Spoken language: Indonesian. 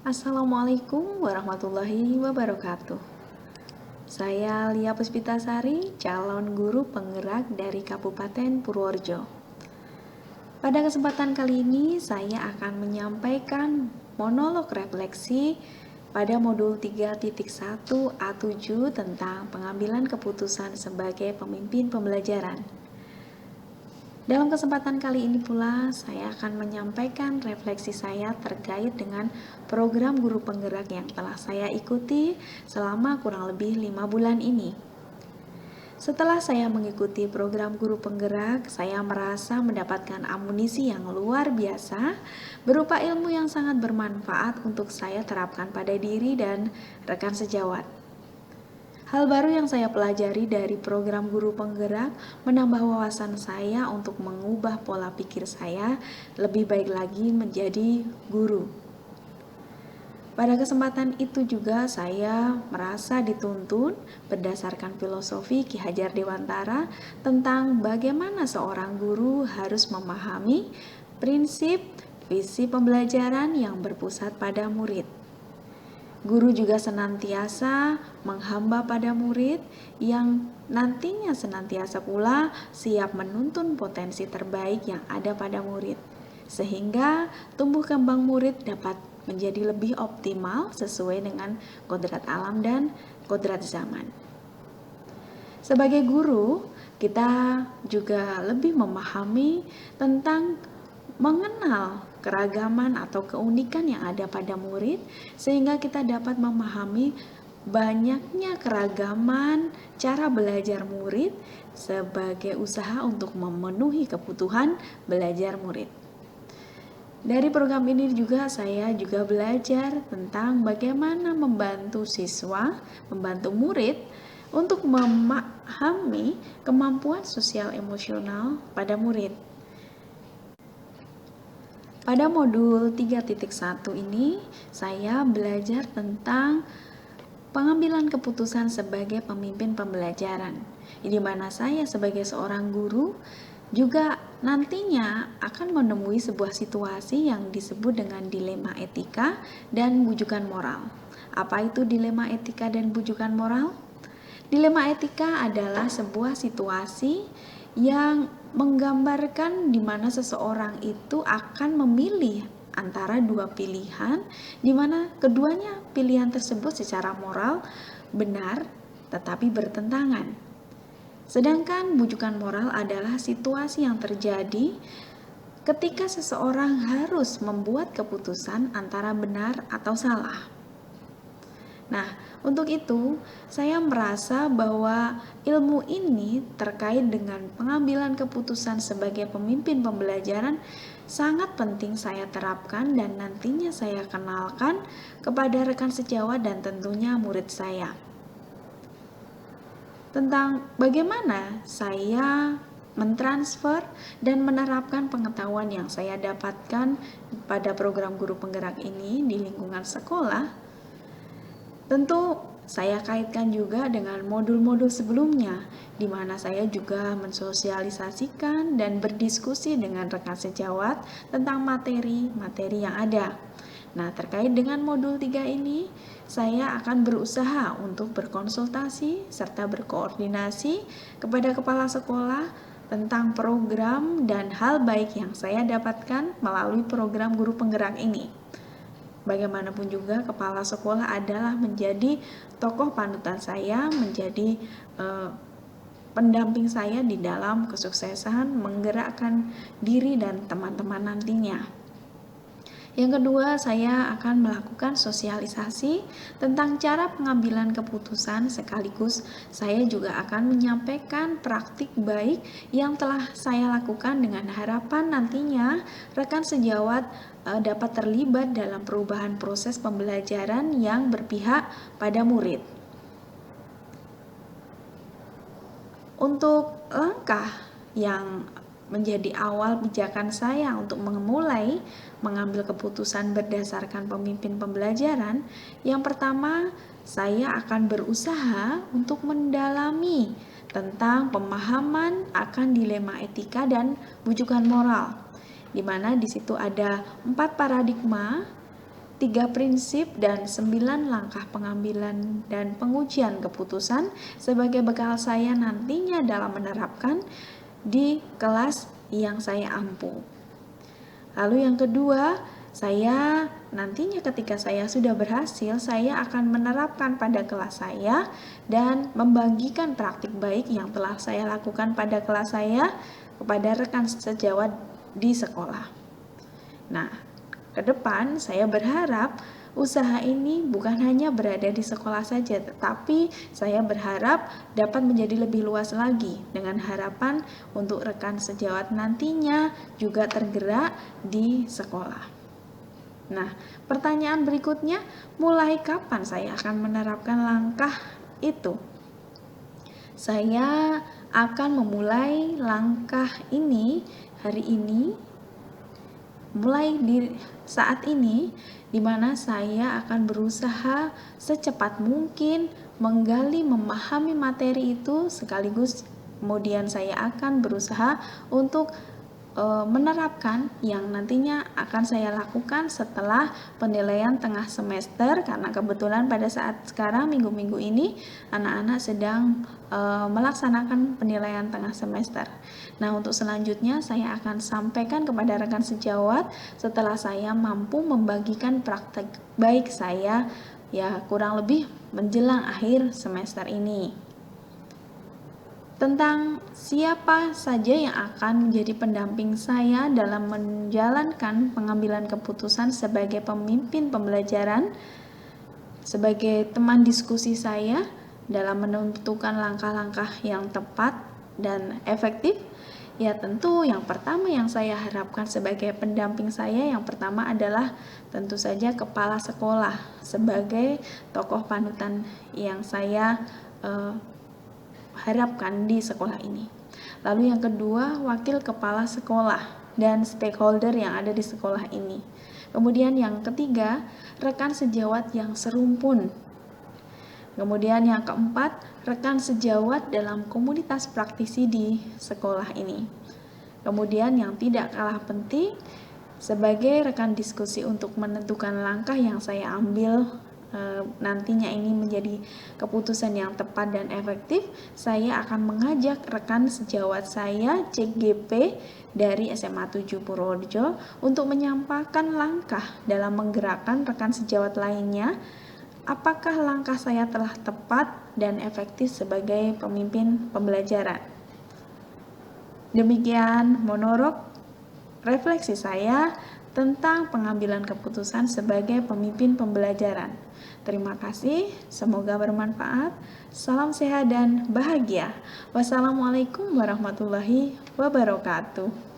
Assalamualaikum warahmatullahi wabarakatuh. Saya Lia Puspitasari, calon guru penggerak dari Kabupaten Purworejo. Pada kesempatan kali ini saya akan menyampaikan monolog refleksi pada modul 3.1 A7 tentang pengambilan keputusan sebagai pemimpin pembelajaran. Dalam kesempatan kali ini pula, saya akan menyampaikan refleksi saya terkait dengan program guru penggerak yang telah saya ikuti selama kurang lebih 5 bulan ini. Setelah saya mengikuti program guru penggerak, saya merasa mendapatkan amunisi yang luar biasa berupa ilmu yang sangat bermanfaat untuk saya terapkan pada diri dan rekan sejawat. Hal baru yang saya pelajari dari program guru penggerak menambah wawasan saya untuk mengubah pola pikir saya lebih baik lagi menjadi guru. Pada kesempatan itu juga saya merasa dituntun berdasarkan filosofi Ki Hajar Dewantara tentang bagaimana seorang guru harus memahami prinsip visi pembelajaran yang berpusat pada murid. Guru juga senantiasa menghamba pada murid yang nantinya senantiasa pula siap menuntun potensi terbaik yang ada pada murid, sehingga tumbuh kembang murid dapat menjadi lebih optimal sesuai dengan kodrat alam dan kodrat zaman. Sebagai guru, kita juga lebih memahami tentang mengenal keragaman atau keunikan yang ada pada murid, sehingga kita dapat memahami banyaknya keragaman cara belajar murid sebagai usaha untuk memenuhi kebutuhan belajar murid. Dari program ini juga saya juga belajar tentang bagaimana membantu siswa, membantu murid untuk memahami kemampuan sosial emosional pada murid. Pada modul 3.1 ini, saya belajar tentang pengambilan keputusan sebagai pemimpin pembelajaran, di mana saya sebagai seorang guru juga nantinya akan menemui sebuah situasi yang disebut dengan dilema etika dan bujukan moral. Apa itu dilema etika dan bujukan moral? Dilema etika adalah sebuah situasi yang menggambarkan di mana seseorang itu akan memilih antara dua pilihan, di mana keduanya pilihan tersebut secara moral benar tetapi bertentangan. Sedangkan bujukan moral adalah situasi yang terjadi ketika seseorang harus membuat keputusan antara benar atau salah. Nah, untuk itu saya merasa bahwa ilmu ini terkait dengan pengambilan keputusan sebagai pemimpin pembelajaran sangat penting saya terapkan dan nantinya saya kenalkan kepada rekan sejawat dan tentunya murid saya. Tentang bagaimana saya mentransfer dan menerapkan pengetahuan yang saya dapatkan pada program guru penggerak ini di lingkungan sekolah. Tentu saya kaitkan juga dengan modul-modul sebelumnya, di mana saya juga mensosialisasikan dan berdiskusi dengan rekan sejawat tentang materi-materi yang ada. Nah, terkait dengan modul 3 ini, saya akan berusaha untuk berkonsultasi serta berkoordinasi kepada kepala sekolah tentang program dan hal baik yang saya dapatkan melalui program guru penggerak ini. Bagaimanapun juga kepala sekolah adalah menjadi tokoh panutan saya, menjadi pendamping saya di dalam kesuksesan menggerakkan diri dan teman-teman nantinya. Yang kedua, saya akan melakukan sosialisasi tentang cara pengambilan keputusan, sekaligus saya juga akan menyampaikan praktik baik yang telah saya lakukan dengan harapan nantinya rekan sejawat dapat terlibat dalam perubahan proses pembelajaran yang berpihak pada murid. Untuk langkah yang menjadi awal pijakan saya untuk memulai mengambil keputusan berdasarkan pemimpin pembelajaran, yang pertama saya akan berusaha untuk mendalami tentang pemahaman akan dilema etika dan bujukan moral, di mana di situ ada 4 paradigma 3 prinsip dan 9 langkah pengambilan dan pengujian keputusan sebagai bekal saya nantinya dalam menerapkan di kelas yang saya ampu. Lalu yang kedua, saya nantinya ketika saya sudah berhasil, saya akan menerapkan pada kelas saya dan membagikan praktik baik yang telah saya lakukan pada kelas saya kepada rekan sejawat di sekolah. Nah, ke depan saya berharap usaha ini bukan hanya berada di sekolah saja, tetapi saya berharap dapat menjadi lebih luas lagi dengan harapan untuk rekan sejawat nantinya juga tergerak di sekolah. Nah, pertanyaan berikutnya, mulai kapan saya akan menerapkan langkah itu? Saya akan memulai langkah ini hari ini, mulai di saat ini, di mana saya akan berusaha secepat mungkin menggali, memahami materi itu, sekaligus kemudian saya akan berusaha untuk menerapkan yang nantinya akan saya lakukan setelah penilaian tengah semester, karena kebetulan pada saat sekarang minggu-minggu ini anak-anak sedang melaksanakan penilaian tengah semester. Nah, untuk selanjutnya saya akan sampaikan kepada rekan sejawat setelah saya mampu membagikan praktek baik saya ya kurang lebih menjelang akhir semester ini. Tentang siapa saja yang akan menjadi pendamping saya dalam menjalankan pengambilan keputusan sebagai pemimpin pembelajaran, sebagai teman diskusi saya dalam menentukan langkah-langkah yang tepat dan efektif, ya tentu yang pertama yang saya harapkan sebagai pendamping saya, yang pertama adalah tentu saja kepala sekolah sebagai tokoh panutan yang saya harapkan di sekolah ini. Lalu yang kedua, wakil kepala sekolah dan stakeholder yang ada di sekolah ini. Kemudian yang ketiga, rekan sejawat yang serumpun. Kemudian yang keempat, rekan sejawat dalam komunitas praktisi di sekolah ini. Kemudian yang tidak kalah penting, sebagai rekan diskusi untuk menentukan langkah yang saya ambil nantinya ini menjadi keputusan yang tepat dan efektif, saya akan mengajak rekan sejawat saya CGP dari SMA 7 Purworejo untuk menyampaikan langkah dalam menggerakkan rekan sejawat lainnya. Apakah langkah saya telah tepat dan efektif sebagai pemimpin pembelajaran? Demikian monolog refleksi saya tentang pengambilan keputusan sebagai pemimpin pembelajaran. Terima kasih, semoga bermanfaat. Salam sehat dan bahagia. Wassalamualaikum warahmatullahi wabarakatuh.